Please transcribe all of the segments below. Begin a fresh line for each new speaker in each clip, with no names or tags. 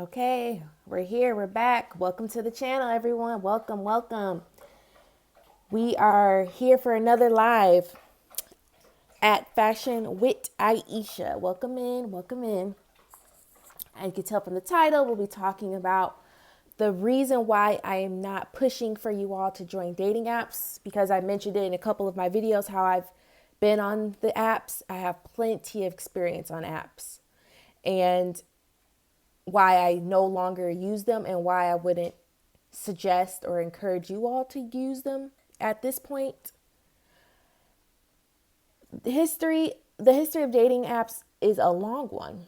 Okay, we're here. We're back. Welcome to the channel, everyone. Welcome, welcome. We are here for another live at Fashion with Aisha. Welcome in, welcome in. As you can tell from the title, we'll be talking about the reason why I am not pushing for you all to join dating apps, because I mentioned it in a couple of my videos how I've been on the apps. I have plenty of experience on apps. And why I no longer use them and why I wouldn't suggest or encourage you all to use them at this point. The history of dating apps is a long one.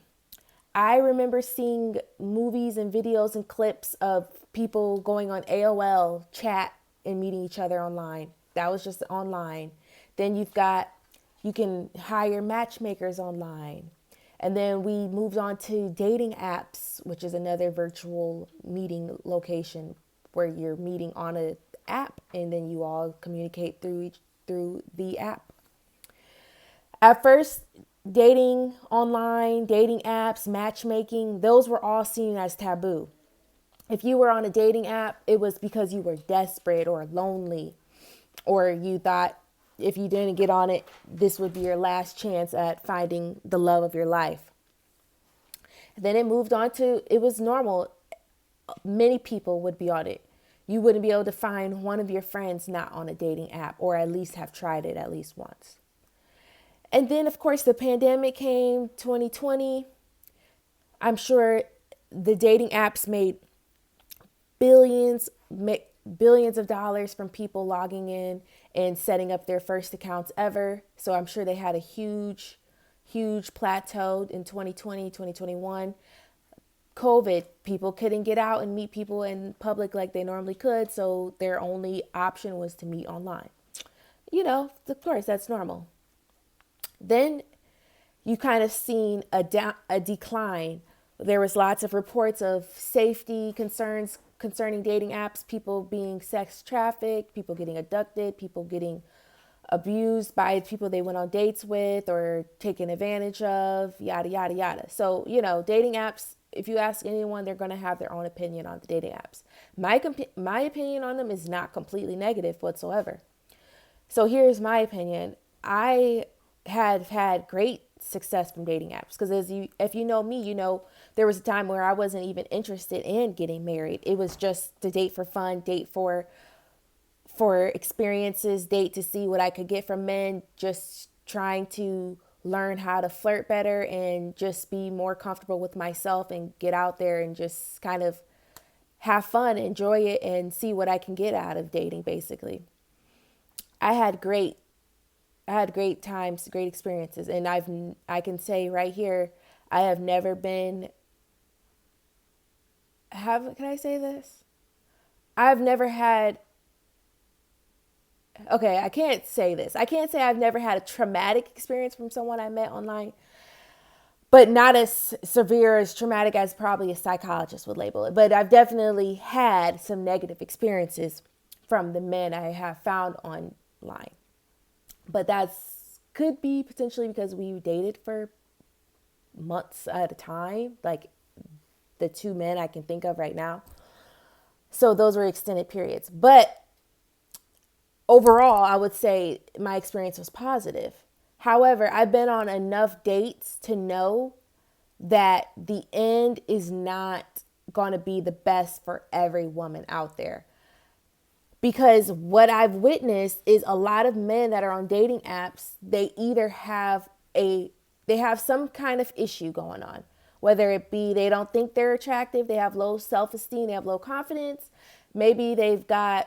I remember seeing movies and videos and clips of people going on AOL chat and meeting each other online. That was just online. Then you can hire matchmakers online. And then we moved on to dating apps, which is another virtual meeting location where you're meeting on an app and then you all communicate through the app. At first, dating online, dating apps, matchmaking, those were all seen as taboo. If you were on a dating app, it was because you were desperate or lonely, or you thought if you didn't get on it, this would be your last chance at finding the love of your life. Then it moved on to, it was normal. Many people would be on it. You wouldn't be able to find one of your friends not on a dating app, or at least have tried it at least once. And then, of course, the pandemic came, 2020. I'm sure the dating apps made billions of dollars from people logging in and setting up their first accounts ever. So I'm sure they had a huge plateau in 2020, 2021. COVID, people couldn't get out and meet people in public like they normally could. So their only option was to meet online. Of course, that's normal. Then you kind of seen a decline. There was lots of reports of safety concerns concerning dating apps, people being sex trafficked, people getting abducted, people getting abused by people they went on dates with or taken advantage of, yada, yada, yada. So, dating apps, if you ask anyone, they're going to have their own opinion on the dating apps. My opinion on them is not completely negative whatsoever. So here's my opinion. I have had great success from dating apps because if you know me, there was a time where I wasn't even interested in getting married. It was just to date for fun, date for experiences, date to see what I could get from men, just trying to learn how to flirt better and just be more comfortable with myself and get out there and just kind of have fun, enjoy it, and see what I can get out of dating, basically. I had great times, great experiences, and I can say right here, I have never been can I say this? I've never had Okay, I can't say this. I can't say I've never had a traumatic experience from someone I met online, but not as severe, as traumatic as probably a psychologist would label it. But I've definitely had some negative experiences from the men I have found online. But that's could be potentially because we dated for months at a time, like the two men I can think of right now. So those were extended periods. But overall, I would say my experience was positive. However, I've been on enough dates to know that the end is not going to be the best for every woman out there. Because what I've witnessed is a lot of men that are on dating apps, they either they have some kind of issue going on. Whether it be they don't think they're attractive, they have low self-esteem, they have low confidence. Maybe they're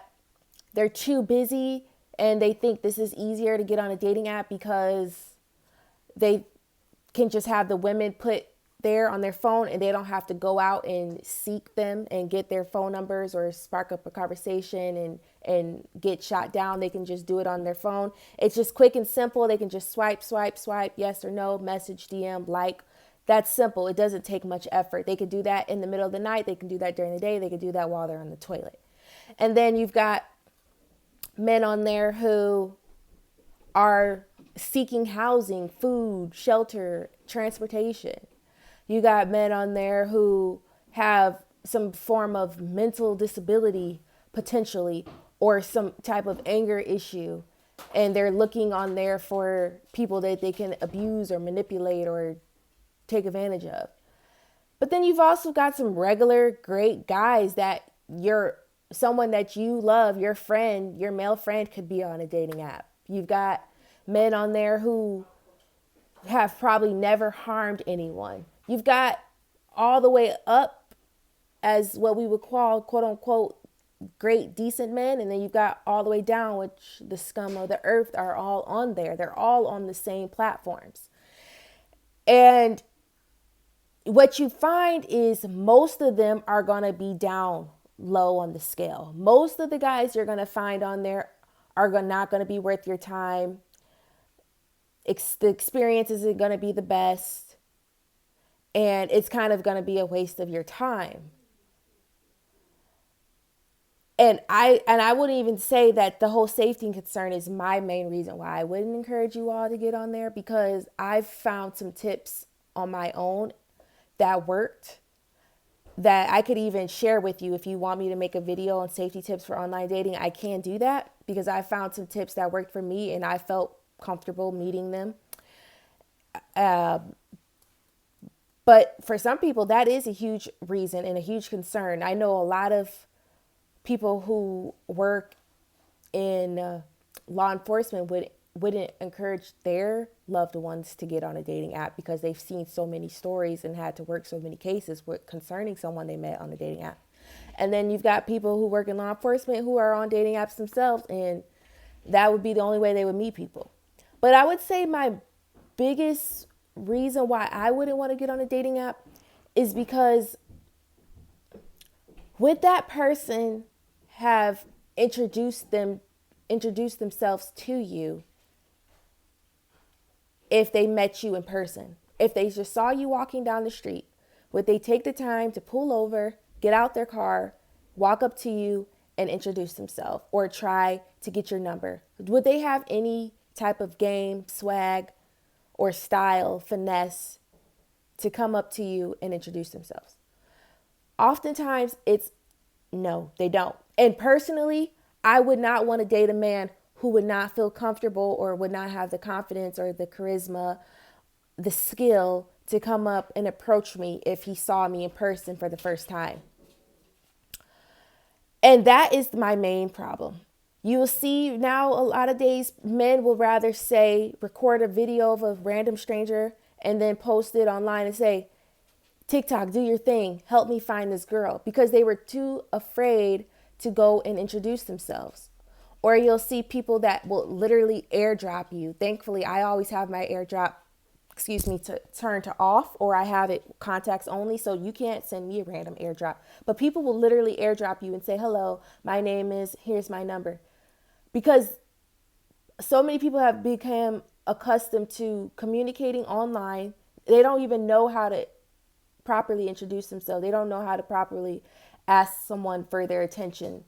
too busy and they think this is easier to get on a dating app because they can just have the women put there on their phone and they don't have to go out and seek them and get their phone numbers or spark up a conversation and get shot down. They can just do it on their phone. It's just quick and simple. They can just swipe, yes or no, message, DM, like. That's simple. It doesn't take much effort. They could do that in the middle of the night. They can do that during the day. They could do that while they're on the toilet. And then you've got men on there who are seeking housing, food, shelter, transportation. You got men on there who have some form of mental disability potentially, or some type of anger issue, and they're looking on there for people that they can abuse or manipulate or take advantage of. But then you've also got some regular great guys that you're someone that you love, your friend, your male friend could be on a dating app. You've got men on there who have probably never harmed anyone. You've got all the way up as what we would call, quote unquote, great decent men, and then you've got all the way down, which the scum of the earth are all on there. They're all on the same platforms. And what you find is most of them are going to be down low on the scale. Most of the guys you're going to find on there are not going to be worth your time. The experience isn't going to be the best. And it's kind of going to be a waste of your time. And I wouldn't even say that the whole safety concern is my main reason why I wouldn't encourage you all to get on there, because I've found some tips on my own that worked, that I could even share with you. If you want me to make a video on safety tips for online dating, I can do that, because I found some tips that worked for me and I felt comfortable meeting them. But for some people, that is a huge reason and a huge concern. I know a lot of people who work in law enforcement wouldn't encourage their loved ones to get on a dating app, because they've seen so many stories and had to work so many cases concerning someone they met on a dating app. And then you've got people who work in law enforcement who are on dating apps themselves, and that would be the only way they would meet people. But I would say my biggest reason why I wouldn't want to get on a dating app is because would that person have introduced themselves to you if they met you in person? If they just saw you walking down the street, would they take the time to pull over, get out their car, walk up to you and introduce themselves, or try to get your number? Would they have any type of game, swag, or style, finesse to come up to you and introduce themselves? Oftentimes it's no, they don't. And personally, I would not want to date a man who would not feel comfortable or would not have the confidence or the charisma, the skill to come up and approach me if he saw me in person for the first time. And that is my main problem. You will see now a lot of days men will rather say, record a video of a random stranger and then post it online and say, TikTok, do your thing, help me find this girl, because they were too afraid to go and introduce themselves. Or you'll see people that will literally airdrop you. Thankfully, I always have my airdrop, to turn to off, or I have it contacts only, so you can't send me a random airdrop. But people will literally airdrop you and say, hello, my name is, here's my number. Because so many people have become accustomed to communicating online. They don't even know how to properly introduce themselves. They don't know how to properly ask someone for their attention.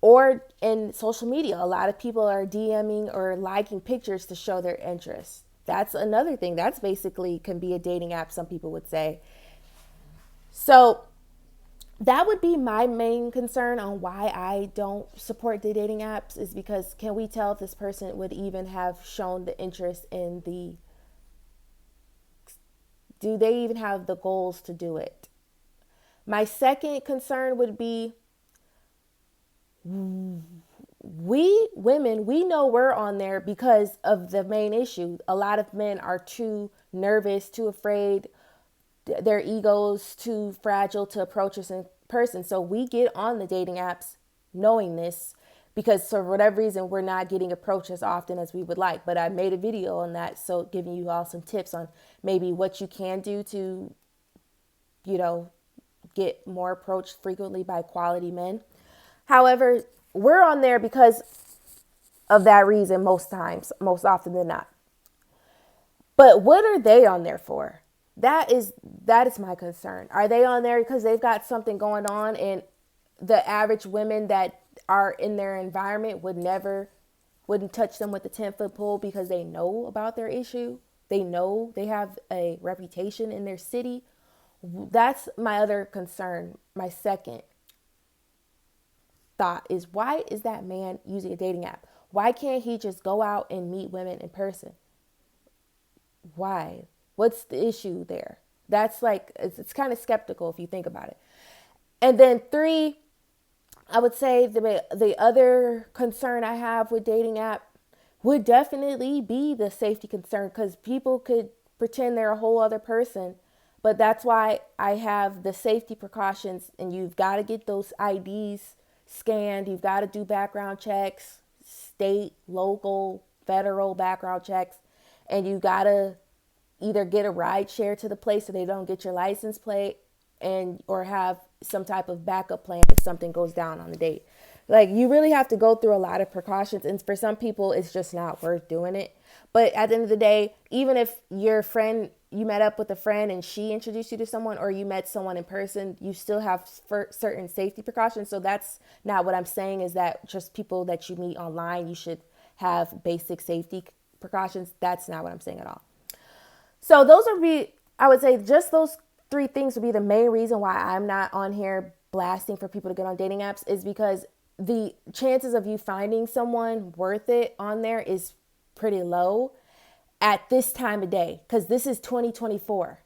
Or in social media, a lot of people are DMing or liking pictures to show their interest. That's another thing. That's basically can be a dating app, some people would say. So that would be my main concern on why I don't support the dating apps, is because can we tell if this person would even have shown the interest in do they even have the goals to do it? My second concern would be we women, we know we're on there because of the main issue. A lot of men are too nervous, too afraid, their egos too fragile to approach us in person. So we get on the dating apps knowing this, because for whatever reason, we're not getting approached as often as we would like. But I made a video on that, so giving you all some tips on maybe what you can do to, get more approached frequently by quality men. However, we're on there because of that reason most times, most often than not. But what are they on there for? That is my concern. Are they on there because they've got something going on, and the average women that are in their environment wouldn't touch them with a 10-foot pole because they know about their issue? They know they have a reputation in their city? That's my other concern. My second thought is, why is that man using a dating app? Why can't he just go out and meet women in person? Why? What's the issue there? That's like, it's kind of skeptical if you think about it. And then three, I would say the other concern I have with dating app would definitely be the safety concern, because people could pretend they're a whole other person. But that's why I have the safety precautions, and you've got to get those IDs scanned. You've got to do background checks, state, local, federal background checks, and you got to either get a ride share to the place so they don't get your license plate, and or have some type of backup plan if something goes down on the date. Like, you really have to go through a lot of precautions, and for some people it's just not worth doing it. But at the end of the day, even if you met up with a friend and she introduced you to someone, or you met someone in person, you still have certain safety precautions. So that's not what I'm saying, is that just people that you meet online, you should have basic safety precautions. That's not what I'm saying at all. So I would say just those three things would be the main reason why I'm not on here blasting for people to get on dating apps, is because the chances of you finding someone worth it on there is pretty low at this time of day, because this is 2024.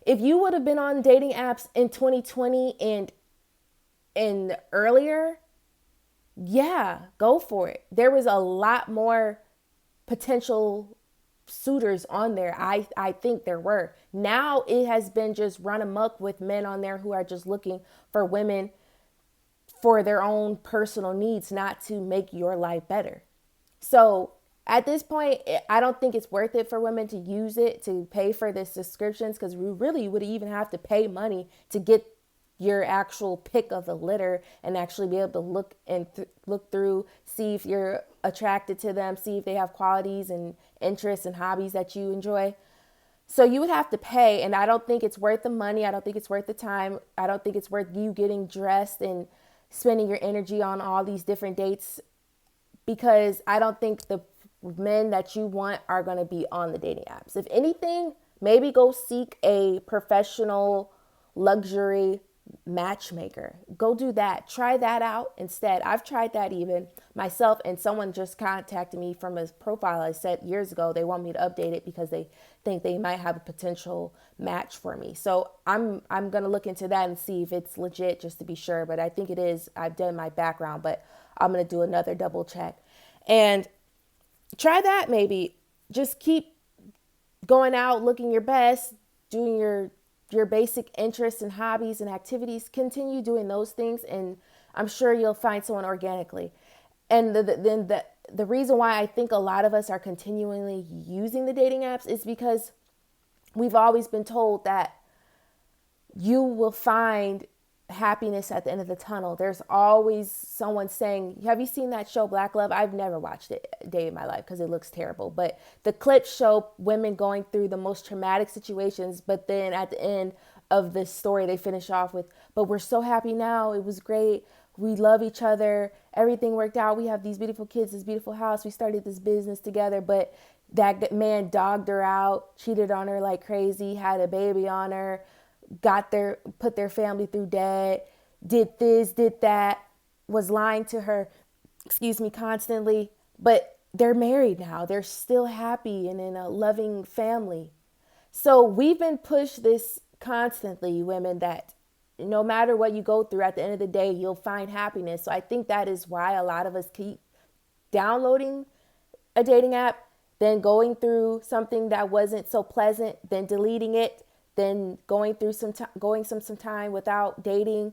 If you would have been on dating apps in 2020 and earlier, yeah, go for it. There was a lot more potential suitors on there. I think there were. Now it has been just run amok with men on there who are just looking for women for their own personal needs, not to make your life better. So at this point, I don't think it's worth it for women to use it, to pay for the subscriptions, because we really would even have to pay money to get your actual pick of the litter and actually be able to look and look through, see if you're attracted to them, see if they have qualities and interests and hobbies that you enjoy. So you would have to pay, and I don't think it's worth the money. I don't think it's worth the time. I don't think it's worth you getting dressed and spending your energy on all these different dates, because I don't think the men that you want are going to be on the dating apps. If anything, maybe go seek a professional luxury matchmaker. Go do that. Try that out instead. I've tried that even myself, and someone just contacted me from a profile I set years ago. They want me to update it because they think they might have a potential match for me. So I'm going to look into that and see if it's legit, just to be sure. But I think it is. I've done my background, but I'm going to do another double check. And try that maybe. Just keep going out, looking your best, doing your basic interests and hobbies and activities. Continue doing those things, and I'm sure you'll find someone organically. And the reason why I think a lot of us are continually using the dating apps is because we've always been told that you will find happiness at the end of the tunnel. There's always someone saying, have you seen that show Black Love? I've never watched it a day in my life because it looks terrible. But the clips show women going through the most traumatic situations. But then at the end of the story, they finish off with, but we're so happy now. It was great. We love each other. Everything worked out. We have these beautiful kids, this beautiful house. We started this business together. But that man dogged her out, cheated on her like crazy, had a baby on her, put their family through debt, did this, did that, was lying to her, constantly. But they're married now. They're still happy and in a loving family. So we've been pushed this constantly, women, that no matter what you go through, at the end of the day, you'll find happiness. So I think that is why a lot of us keep downloading a dating app, then going through something that wasn't so pleasant, then deleting it, then going some time without dating,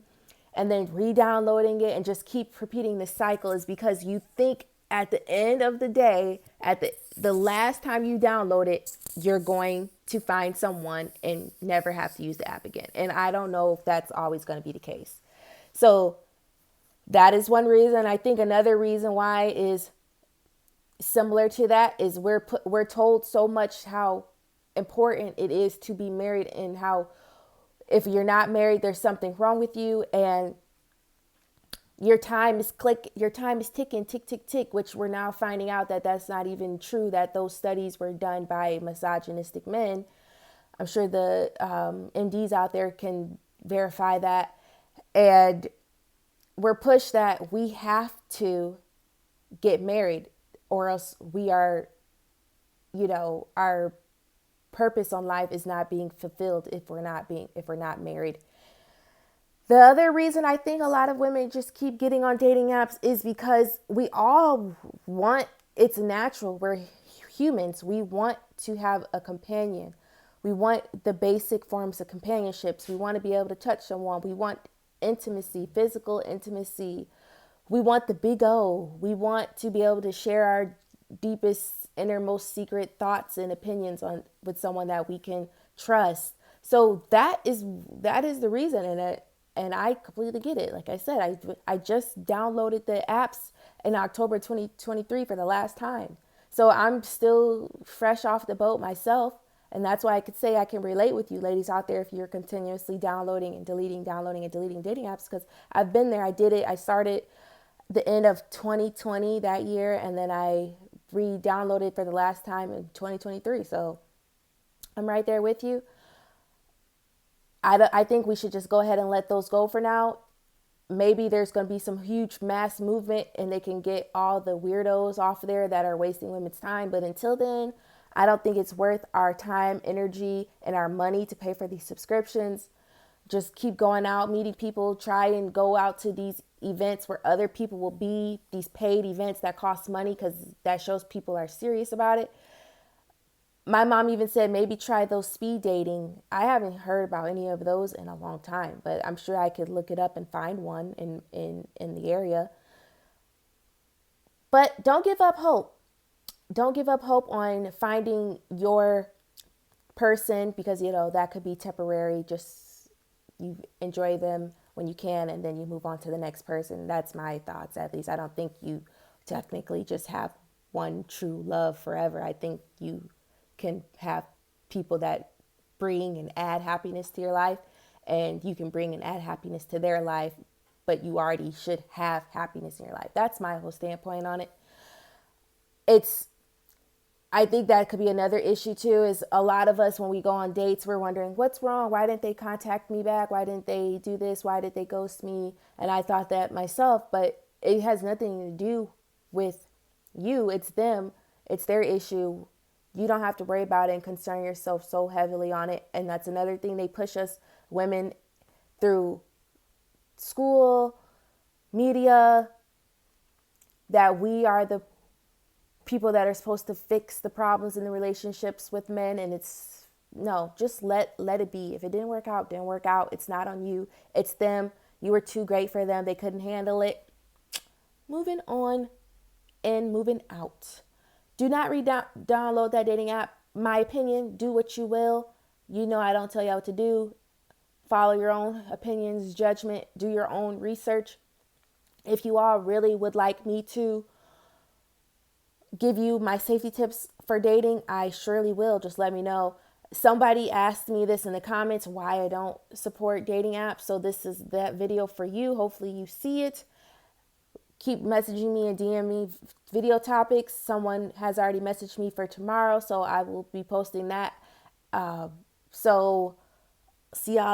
and then re-downloading it, and just keep repeating the cycle, is because you think at the end of the day, at the last time you download it, you're going to find someone and never have to use the app again. And I don't know if that's always going to be the case. So that is one reason. I think another reason why is similar to that is we're told so much how important it is to be married, and how if you're not married, there's something wrong with you, and your time is ticking, tick, tick, tick, which we're now finding out that that's not even true, that those studies were done by misogynistic men. I'm sure the MDs out there can verify that. And we're pushed that we have to get married or else we are, our purpose on life is not being fulfilled if we're not married. The other reason I think a lot of women just keep getting on dating apps is because we all want, it's natural. We're humans. We want to have a companion. We want the basic forms of companionships. We want to be able to touch someone. We want intimacy, physical intimacy. We want the big O. We want to be able to share our deepest, innermost secret thoughts and opinions on with someone that we can trust. So that is the reason, and I completely get it. Like I said, I just downloaded the apps in October 2023 for the last time. So I'm still fresh off the boat myself. And that's why I could say I can relate with you ladies out there if you're continuously downloading and deleting dating apps, because I've been there. I did it. I started the end of 2020 that year, and then I re-downloaded for the last time in 2023. So I'm right there with you. I think we should just go ahead and let those go for now. Maybe there's going to be some huge mass movement and they can get all the weirdos off there that are wasting women's time. But until then, I don't think it's worth our time, energy, and our money to pay for these subscriptions. Just keep going out, meeting people, try and go out to these events where other people will be, these paid events that cost money because that shows people are serious about it. My mom even said maybe try those speed dating. I haven't heard about any of those in a long time, but I'm sure I could look it up and find one in the area. But don't give up hope. Don't give up hope on finding your person, because that could be temporary. Just you enjoy them when you can and then you move on to the next person. That's my thoughts, at least. I don't think you technically just have one true love forever. I think you can have people that bring and add happiness to your life, and you can bring and add happiness to their life, but you already should have happiness in your life. That's my whole standpoint on it. I think that could be another issue too, is a lot of us, when we go on dates, we're wondering what's wrong. Why didn't they contact me back? Why didn't they do this? Why did they ghost me? And I thought that myself, but it has nothing to do with you. It's them. It's their issue. You don't have to worry about it and concern yourself so heavily on it. And that's another thing they push us women through school, media, that we are the people that are supposed to fix the problems in the relationships with men. And it's no, just let it be. If it didn't work out, didn't work out. It's not on you. It's them. You were too great for them. They couldn't handle it. Moving on and moving out. Do not download that dating app. My opinion, do what you will. I don't tell you what to do. Follow your own opinions, judgment, do your own research. If you all really would like me to give you my safety tips for dating, I surely will. Just let me know. Somebody asked me this in the comments, why I don't support dating apps. So this is that video for you. Hopefully you see it. Keep messaging me and DM me video topics. Someone has already messaged me for tomorrow, so I will be posting that. So see y'all